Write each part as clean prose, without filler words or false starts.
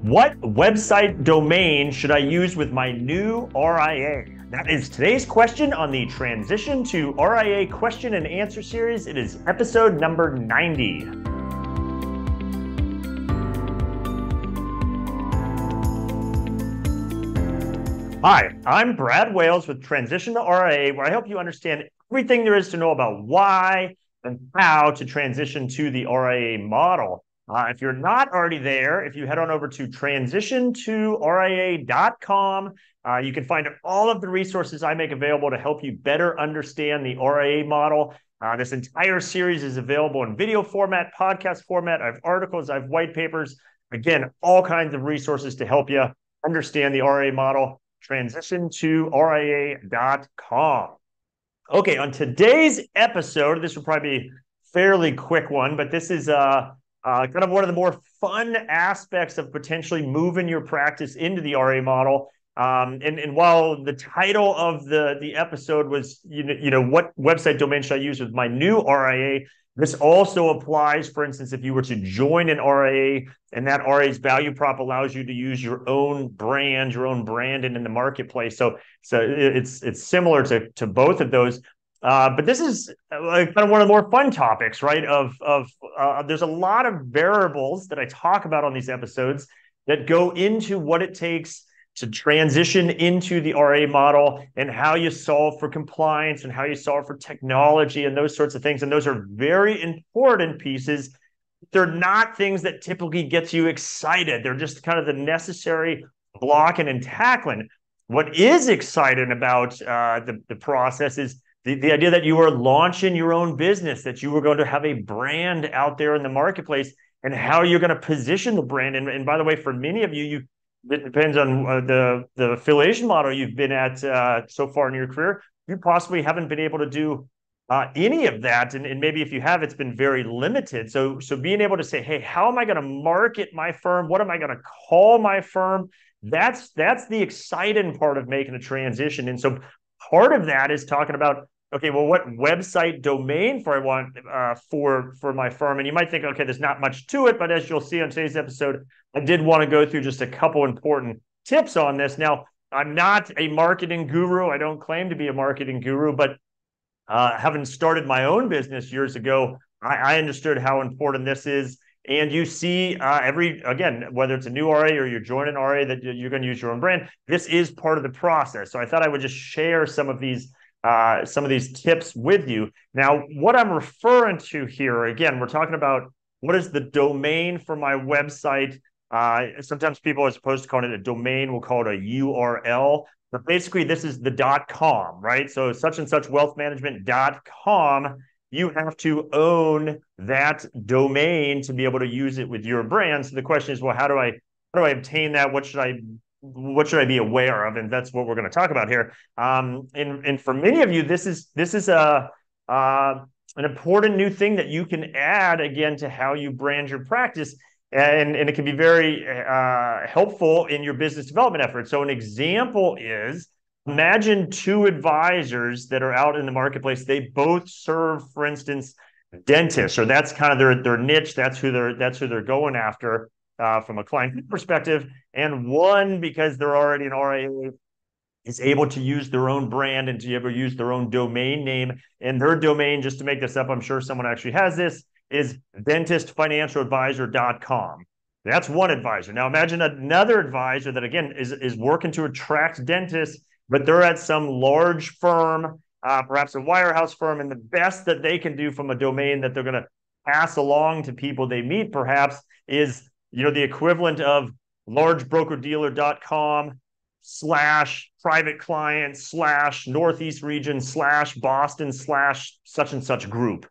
What website domain should I use with my new RIA? That is today's question on the Transition to RIA question and answer series. It is episode number 90. Hi, I'm Brad Wales with Transition to RIA, where I help you understand everything there is to know about why and how to transition to the RIA model. If you're not already there, if you head on over to transitiontoria.com, you can find all of the resources I make available to help you better understand the RIA model. This entire series is available in video format, podcast format. I have articles, I have white papers. Again, all kinds of resources to help you understand the RIA model. Transitiontoria.com. Okay, on today's episode, this will probably be a fairly quick one, but this is kind of one of the more fun aspects of potentially moving your practice into the RIA model. And while the title of the episode was, what website domain should I use with my new RIA? This also applies, for instance, if you were to join an RIA and that RIA's value prop allows you to use your own brand, your own branding in the marketplace. So it's similar to both of those. But this is kind of one of the more fun topics, right? There's a lot of variables that I talk about on these episodes that go into what it takes to transition into the RIA model and how you solve for compliance and how you solve for technology and those sorts of things. And those are very important pieces. They're not things that typically get you excited. They're just kind of the necessary blocking and tackling. What is exciting about the process is the idea that you are launching your own business, that you are going to have a brand out there in the marketplace, and how you're going to position the brand. And by the way, for many of you, it depends on the affiliation model you've been at so far in your career. You possibly haven't been able to do any of that. And maybe if you have, it's been very limited. So being able to say, hey, how am I going to market my firm? What am I going to call my firm? That's the exciting part of making a transition. And so part of that is talking about, okay, well, what website domain I want for my firm? And you might think, okay, there's not much to it, but as you'll see on today's episode, I did want to go through just a couple important tips on this. Now, I'm not a marketing guru. I don't claim to be a marketing guru, but having started my own business years ago, I understood how important this is. And you see again, whether it's a new RA or you're joining an RA that you're going to use your own brand, this is part of the process. So I thought I would just share some of these tips with you. Now, what I'm referring to here, again, we're talking about what is the domain for my website. Sometimes people, as opposed to calling it a domain, will call it a URL. But basically, this is the .com, right? So such and such wealthmanagement.com. You have to own that domain to be able to use it with your brand. So the question is, well, how do I obtain that? What should I be aware of? And that's what we're going to talk about here. And for many of you, this is an important new thing that you can add again to how you brand your practice. And it can be very helpful in your business development efforts. So an example is, imagine two advisors that are out in the marketplace. They both serve, for instance, dentists, or that's kind of their niche. That's who they're going after from a client perspective. And one, because they're already an RIA, is able to use their own brand and to be able to use their own domain name. And their domain, just to make this up, I'm sure someone actually has this, is dentistfinancialadvisor.com. That's one advisor. Now imagine another advisor that, again, is working to attract dentists, but they're at some large firm, perhaps a wirehouse firm, and the best that they can do from a domain that they're going to pass along to people they meet, perhaps, is the equivalent of largebrokerdealer.com / private client / Northeast region / Boston / such and such group.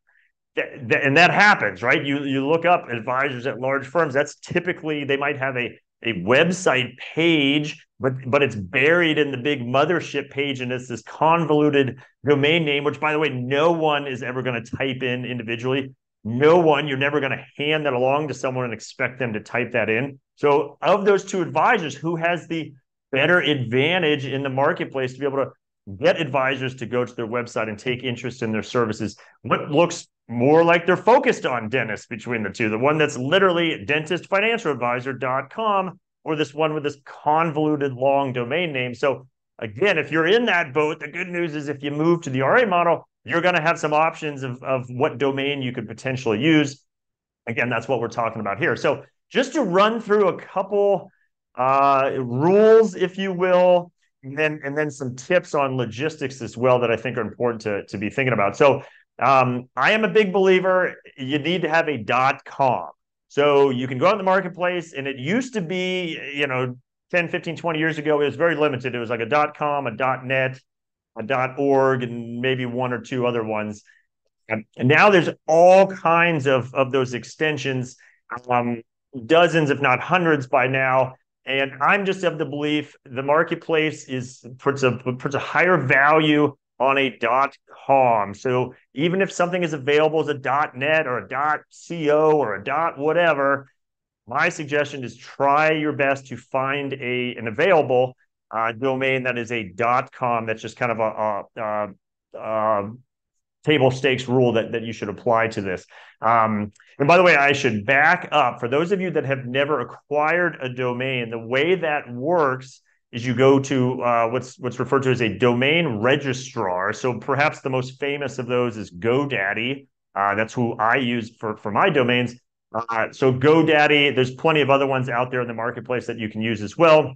And that happens, right? You look up advisors at large firms. That's typically, they might have a website page, but it's buried in the big mothership page, and it's this convoluted domain name, which, by the way, no one is ever going to type in individually. No one, you're never going to hand that along to someone and expect them to type that in. So of those two advisors, who has the better advantage in the marketplace to be able to get advisors to go to their website and take interest in their services? What looks more like they're focused on dentists between the two? The one that's literally dentistfinancialadvisor.com or this one with this convoluted long domain name. So again, if you're in that boat, the good news is if you move to the RIA model, you're going to have some options of what domain you could potentially use. Again, that's what we're talking about here. So just to run through a couple rules, if you will, and then some tips on logistics as well that I think are important to be thinking about. So I am a big believer you need to have a .com. So you can go out in the marketplace, and it used to be, 10, 15, 20 years ago, it was very limited. It was like a .com, a .net, a .org, and maybe one or two other ones. And now there's all kinds of those extensions, dozens, if not hundreds by now. And I'm just of the belief the marketplace puts a higher value on a .com. So even if something is available as a .net or a .co or a whatever, my suggestion is try your best to find an available domain that is a .com. That's just kind of a table stakes rule that you should apply to this. And by the way, I should back up. For those of you that have never acquired a domain, the way that works is you go to what's referred to as a domain registrar. So perhaps the most famous of those is GoDaddy. That's who I use for my domains. So GoDaddy, there's plenty of other ones out there in the marketplace that you can use as well.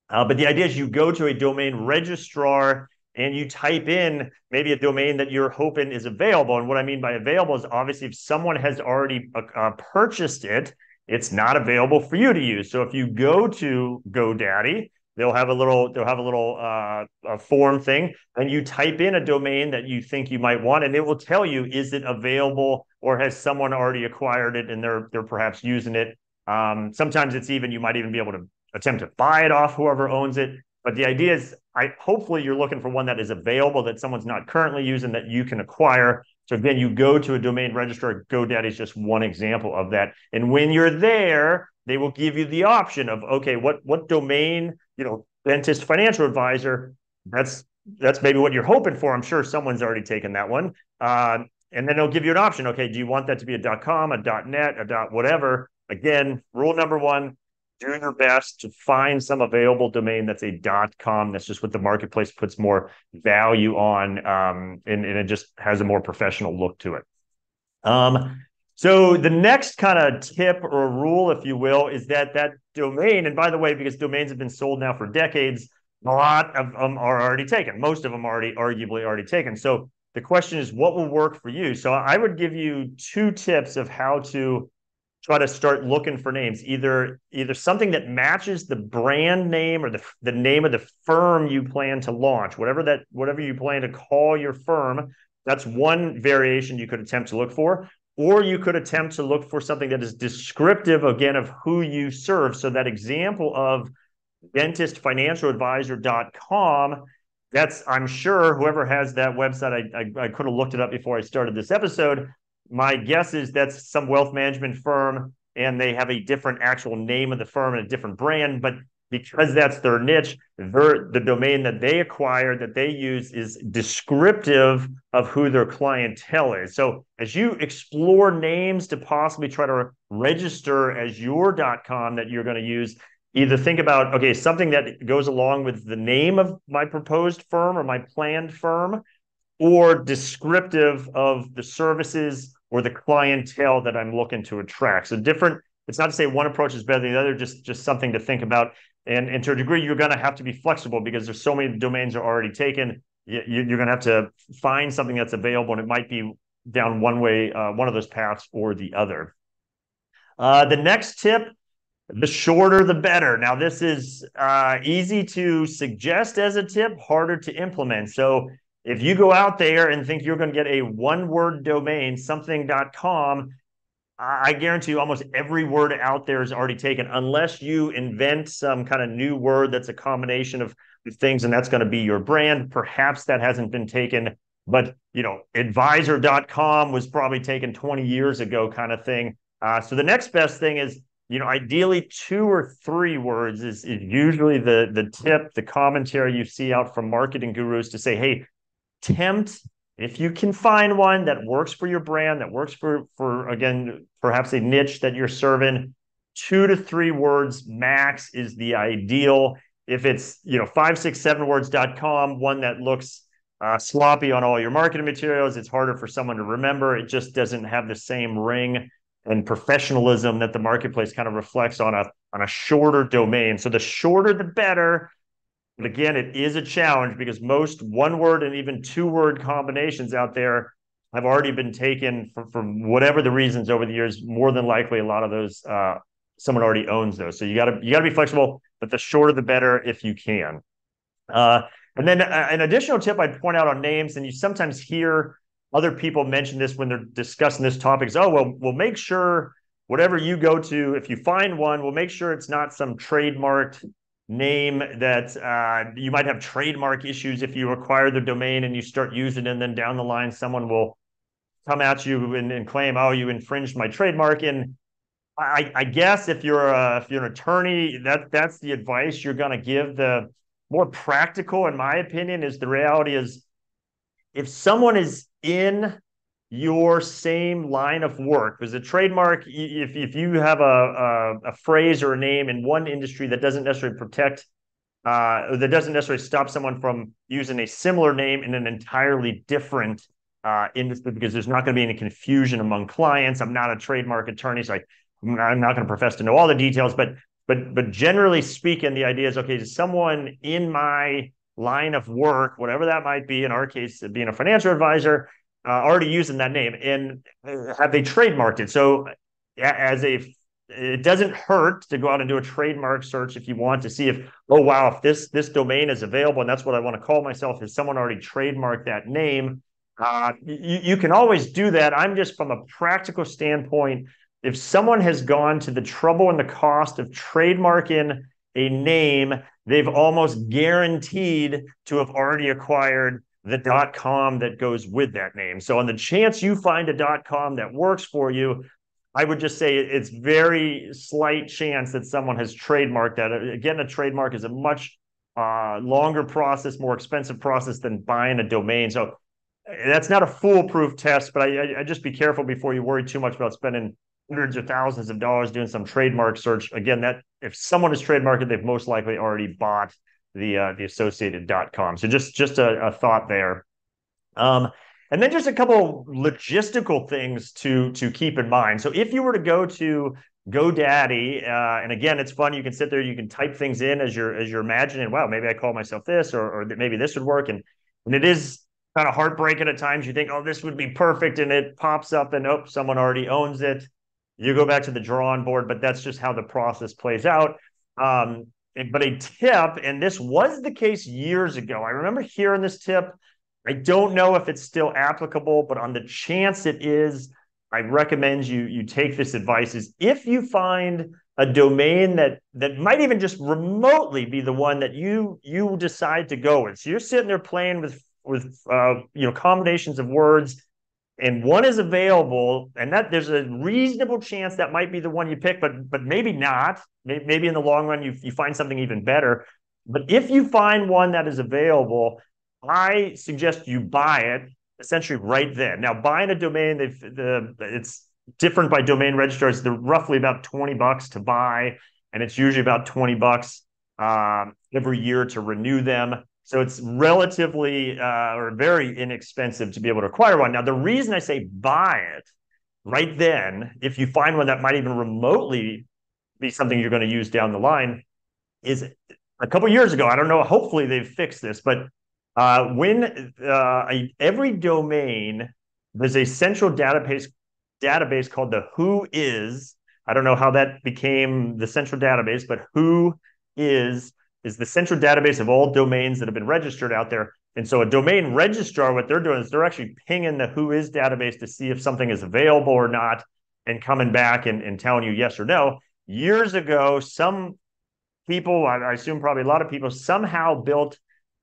But the idea is you go to a domain registrar and you type in maybe a domain that you're hoping is available. And what I mean by available is obviously if someone has already purchased it, it's not available for you to use. So if you go to GoDaddy, they'll have a little form thing, and you type in a domain that you think you might want, and it will tell you, is it available or has someone already acquired it and they're perhaps using it. Sometimes you might even be able to attempt to buy it off whoever owns it. But the idea is, hopefully you're looking for one that is available, that someone's not currently using, that you can acquire. So again, you go to a domain registrar. GoDaddy is just one example of that. And when you're there, they will give you the option of, okay, what domain, dentist financial advisor, that's maybe what you're hoping for. I'm sure someone's already taken that one. And then they'll give you an option. Okay, do you want that to be a .com, a .net, a whatever? Again, rule number one, do your best to find some available domain that's a .com. That's just what the marketplace puts more value on, and it just has a more professional look to it. So the next kind of tip or rule, if you will, is that domain, and by the way, because domains have been sold now for decades, a lot of them are already taken. Most of them arguably already taken. So the question is, what will work for you? So I would give you two tips of how to try to start looking for names, either something that matches the brand name or the name of the firm you plan to launch, whatever you plan to call your firm. That's one variation you could attempt to look for. Or you could attempt to look for something that is descriptive, again, of who you serve. So that example of dentistfinancialadvisor.com, I'm sure whoever has that website, I could have looked it up before I started this episode. My guess is that's some wealth management firm, and they have a different actual name of the firm and a different brand. But because that's their niche, the domain that they acquire, that they use, is descriptive of who their clientele is. So as you explore names to possibly try to register as your .com that you're going to use, either think about, okay, something that goes along with the name of my proposed firm or my planned firm, or descriptive of the services or the clientele that I'm looking to attract. So it's not to say one approach is better than the other, just something to think about. And to a degree, you're going to have to be flexible because there's so many domains are already taken. You're going to have to find something that's available, and it might be down one of those paths or the other. The next tip, the shorter, the better. Now, this is easy to suggest as a tip, harder to implement. So if you go out there and think you're going to get a one-word domain, something.com, I guarantee you almost every word out there is already taken, unless you invent some kind of new word that's a combination of things, and that's going to be your brand. Perhaps that hasn't been taken, but advisor.com was probably taken 20 years ago kind of thing. So the next best thing is, ideally 2 or 3 words is usually the tip, the commentary you see out from marketing gurus to say, hey, if you can find one that works for your brand, that works for again, perhaps a niche that you're serving, 2 to 3 words max is the ideal. If it's 5, 6, 7 words.com, one that looks sloppy on all your marketing materials, it's harder for someone to remember. It just doesn't have the same ring and professionalism that the marketplace kind of reflects on a shorter domain. So the shorter, the better. But again, it is a challenge because most 1-word and even 2-word combinations out there have already been taken for whatever the reasons over the years. More than likely, a lot of those someone already owns those. So you gotta be flexible, but the shorter the better if you can. And then an additional tip I'd point out on names, and you sometimes hear other people mention this when they're discussing this topic, is, oh, well, we'll make sure whatever you go to, if you find one, we'll make sure it's not some trademarked name that you might have trademark issues if you acquire the domain and you start using it, and then down the line, someone will come at you and claim, oh, you infringed my trademark. And I guess if you're an attorney, that's the advice you're going to give. The more practical, in my opinion, is the reality is if someone is in your same line of work, because a trademark, if you have a phrase or a name in one industry that doesn't necessarily protect, that doesn't necessarily stop someone from using a similar name in an entirely different industry, because there's not going to be any confusion among clients. I'm not a trademark attorney, so I'm not going to profess to know all the details, but generally speaking, the idea is, okay, someone in my line of work, whatever that might be, in our case, being a financial advisor, already using that name, and have they trademarked it? So it doesn't hurt to go out and do a trademark search if you want to see if, oh, wow, if this domain is available and that's what I want to call myself, has someone already trademarked that name? You can always do that. I'm just, from a practical standpoint, if someone has gone to the trouble and the cost of trademarking a name, they've almost guaranteed to have already acquired the .com that goes with that name. So on the chance you find a .com that works for you, I would just say it's very slight chance that someone has trademarked that. Again, a trademark is a much longer process, more expensive process than buying a domain. So that's not a foolproof test, but I just be careful before you worry too much about spending hundreds or thousands of dollars doing some trademark search. Again, that if someone has trademarked, they've most likely already bought the associated .com. So just a thought there. And then just a couple logistical things to keep in mind. So if you were to go to GoDaddy, and again, it's fun. You can sit there, you can type things in as you're imagining, wow, maybe I call myself this, or maybe this would work. And it is kind of heartbreaking at times. You think, oh, this would be perfect, and it pops up, and oh, someone already owns it. You go back to the drawing board, but that's just how the process plays out. But a tip, and this was the case years ago. I remember hearing this tip. I don't know if it's still applicable, but on the chance it is, I recommend you take this advice. Is if you find a domain that might even just remotely be the one that you decide to go with. So you're sitting there playing with combinations of words, and one is available, and that there's a reasonable chance that might be the one you pick, but maybe not. Maybe in the long run you find something even better. But if you find one that is available, I suggest you buy it essentially right then. Now, buying a domain, it's different by domain registrars. They're roughly about $20 to buy, and it's usually about $20 every year to renew them. So it's relatively or very inexpensive to be able to acquire one. Now, the reason I say buy it right then, if you find one that might even remotely be something you're going to use down the line, is a couple of years ago, I don't know, hopefully they've fixed this, but when every domain, there's a central database called the Who Is. I don't know how that became the central database, but Who Is the central database of all domains that have been registered out there. And so a domain registrar, what they're doing is they're actually pinging the Who Is database to see if something is available or not, and coming back and telling you yes or no. Years ago, some people, I assume probably a lot of people, somehow built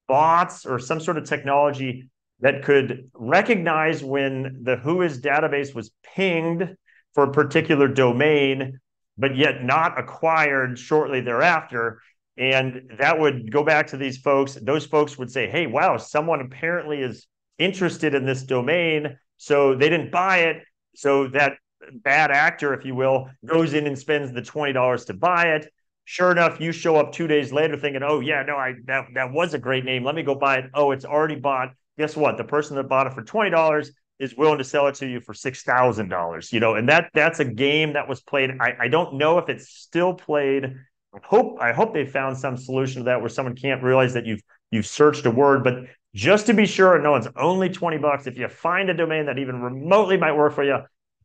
bots or some sort of technology that could recognize when the Who Is database was pinged for a particular domain, but yet not acquired shortly thereafter. And that would go back to these folks. Those folks would say, hey, wow, someone apparently is interested in this domain. So they didn't buy it. So that bad actor, if you will, goes in and spends the $20 to buy it. Sure enough, you show up 2 days later thinking, oh, yeah, no, that was a great name. Let me go buy it. Oh, it's already bought. Guess what? The person that bought it for $20 is willing to sell it to you for $6,000, and that's a game that was played. I don't know if it's still played. I hope they found some solution to that where someone can't realize that you've searched a word, but just to be sure, no, it's only $20. If you find a domain that even remotely might work for you,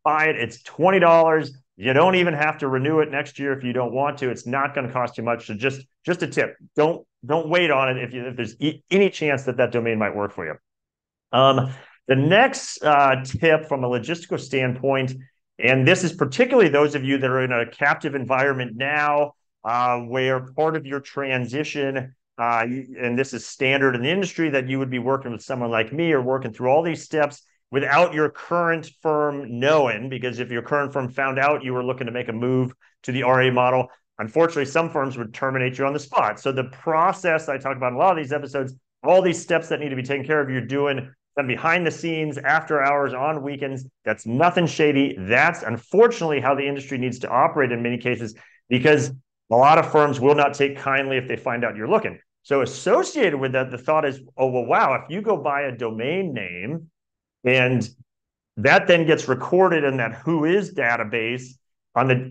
buy it. It's $20. You don't even have to renew it next year if you don't want to. It's not going to cost you much. So just a tip: don't wait on it if there's any chance that domain might work for you. The next tip from a logistical standpoint, and this is particularly those of you that are in a captive environment now, where part of your transition, and this is standard in the industry, that you would be working with someone like me or working through all these steps without your current firm knowing, because if your current firm found out you were looking to make a move to the RIA model, unfortunately, some firms would terminate you on the spot. So the process I talk about in a lot of these episodes, all these steps that need to be taken care of, you're doing them behind the scenes, after hours, on weekends. That's nothing shady. That's unfortunately how the industry needs to operate in many cases, because a lot of firms will not take kindly if they find out you're looking. So associated with that, the thought is, oh, well, wow, if you go buy a domain name, and that then gets recorded in that Whois database,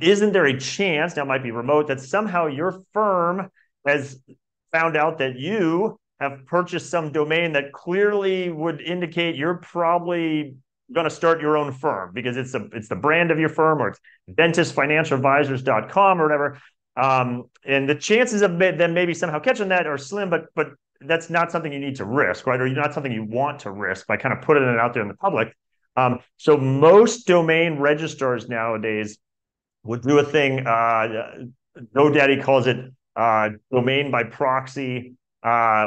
isn't there a chance, now it might be remote, that somehow your firm has found out that you have purchased some domain that clearly would indicate you're probably going to start your own firm because it's the brand of your firm, or it's dentistfinancialadvisors.com or whatever. And the chances of them maybe somehow catching that are slim, but that's not something you need to risk, right? Or not something you want to risk by kind of putting it out there in the public. So most domain registrars nowadays would do a thing, GoDaddy calls it domain by proxy,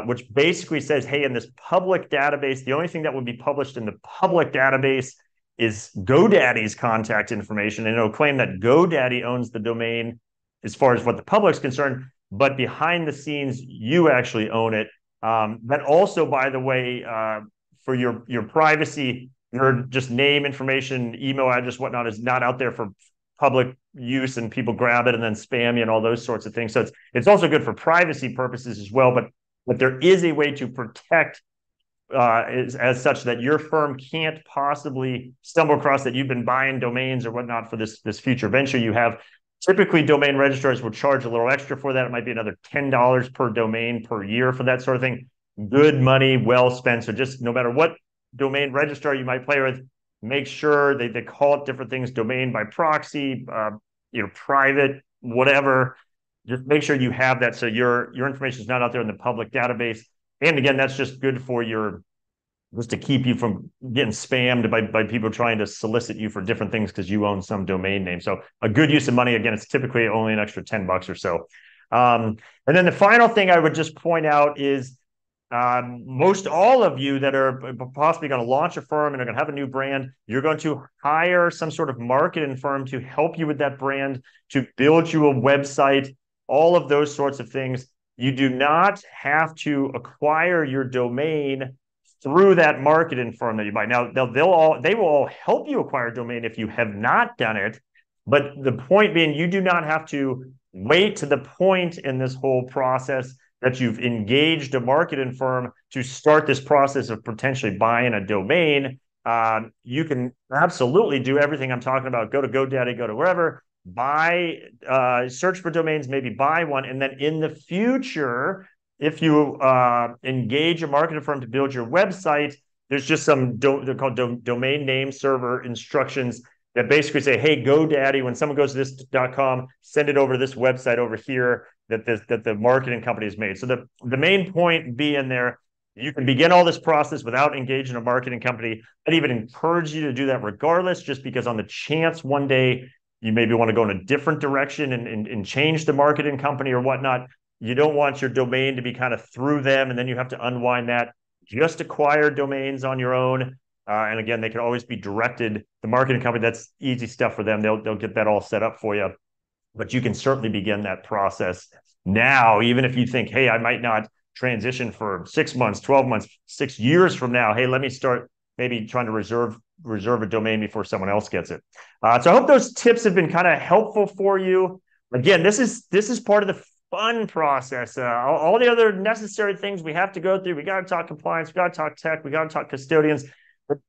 which basically says, hey, in this public database, the only thing that would be published in the public database is GoDaddy's contact information, and it'll claim that GoDaddy owns the domain as far as what the public's concerned, but behind the scenes, you actually own it. But also, by the way, for your privacy, your just name information, email address, whatnot, is not out there for public use, and people grab it and then spam you and all those sorts of things. So it's also good for privacy purposes as well. But there is a way to protect as such that your firm can't possibly stumble across that you've been buying domains or whatnot for this future venture you have. Typically, domain registrars will charge a little extra for that. It might be another $10 per domain per year for that sort of thing. Good money, well spent. So just no matter what domain registrar you might play with, make sure they call it different things: domain by proxy, private, whatever. Just make sure you have that so your information is not out there in the public database. And again, that's just good for just to keep you from getting spammed by people trying to solicit you for different things because you own some domain name. So a good use of money. Again, it's typically only an extra $10 or so. And then the final thing I would just point out is most all of you that are possibly going to launch a firm and are going to have a new brand, you're going to hire some sort of marketing firm to help you with that brand, to build you a website, all of those sorts of things. You do not have to acquire your domain through that marketing firm that you buy. Now, they will all help you acquire a domain if you have not done it. But the point being, you do not have to wait to the point in this whole process that you've engaged a marketing firm to start this process of potentially buying a domain. You can absolutely do everything I'm talking about. Go to GoDaddy, go to wherever, search for domains, maybe buy one. And then in the future, if you engage a marketing firm to build your website, there's just they're called domain name server instructions that basically say, hey, GoDaddy, when someone goes to this.com, send it over to this website over here that the marketing company has made. So the main point being there, you can begin all this process without engaging a marketing company. I'd even encourage you to do that regardless, just because on the chance one day you maybe want to go in a different direction and change the marketing company or whatnot. You don't want your domain to be kind of through them, and then you have to unwind that. Just acquire domains on your own. And again, they can always be directed. The marketing company, that's easy stuff for them. They'll get that all set up for you. But you can certainly begin that process now, even if you think, hey, I might not transition for 6 months, 12 months, 6 years from now. Hey, let me start maybe trying to reserve a domain before someone else gets it. So I hope those tips have been kind of helpful for you. Again, this is part of the fun process. All the other necessary things we have to go through. We got to talk compliance. We got to talk tech. We got to talk custodians.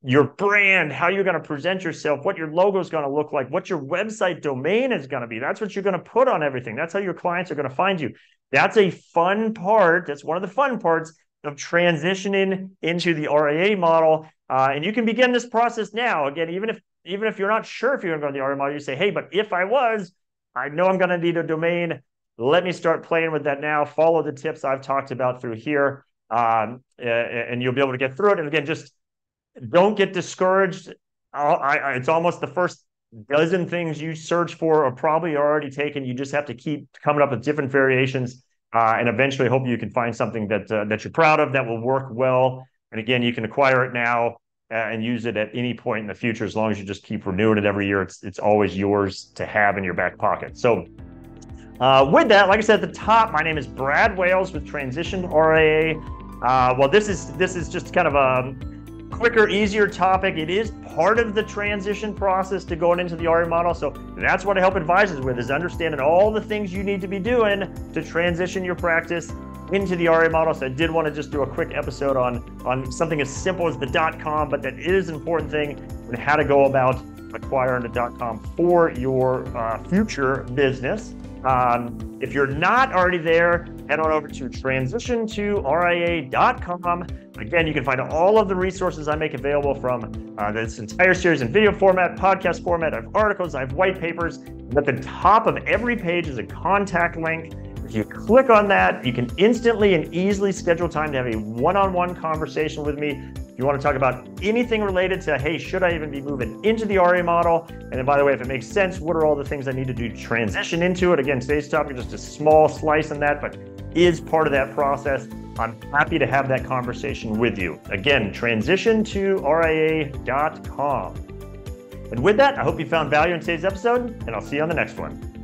Your brand, how you're going to present yourself, what your logo is going to look like, what your website domain is going to be. That's what you're going to put on everything. That's how your clients are going to find you. That's a fun part. That's one of the fun parts of transitioning into the RIA model. And you can begin this process now. Again, even if you're not sure if you're going to go to the RIA model, you say, hey, but if I was, I know I'm going to need a domain. Let me start playing with that now. Follow the tips I've talked about through here, and you'll be able to get through it. And again, just don't get discouraged. It's almost the first dozen things you search for are probably already taken. You just have to keep coming up with different variations, and eventually, hope you can find something that you're proud of that will work well. And again, you can acquire it now and use it at any point in the future, as long as you just keep renewing it every year. It's always yours to have in your back pocket. So with that, like I said at the top, my name is Brad Wales with Transition To RIA I. Well, this is just kind of a quicker, easier topic. It is part of the transition process to going into the RIA model. So that's what I help advisors with, is understanding all the things you need to be doing to transition your practice into the RIA model. So I did want to just do a quick episode on something as simple as the .com, but that is an important thing, and how to go about acquiring a .com for your future business. If you're not already there, head on over to transitiontoria.com. Again, you can find all of the resources I make available from this entire series in video format, podcast format. I have articles, I have white papers. And at the top of every page is a contact link. If you click on that, you can instantly and easily schedule time to have a one-on-one conversation with me. If you want to talk about anything related to, hey, should I even be moving into the RIA model? And then, by the way, if it makes sense, what are all the things I need to do to transition into it? Again, today's topic is just a small slice in that, but is part of that process. I'm happy to have that conversation with you. Again, transitiontoria.com. And with that, I hope you found value in today's episode, and I'll see you on the next one.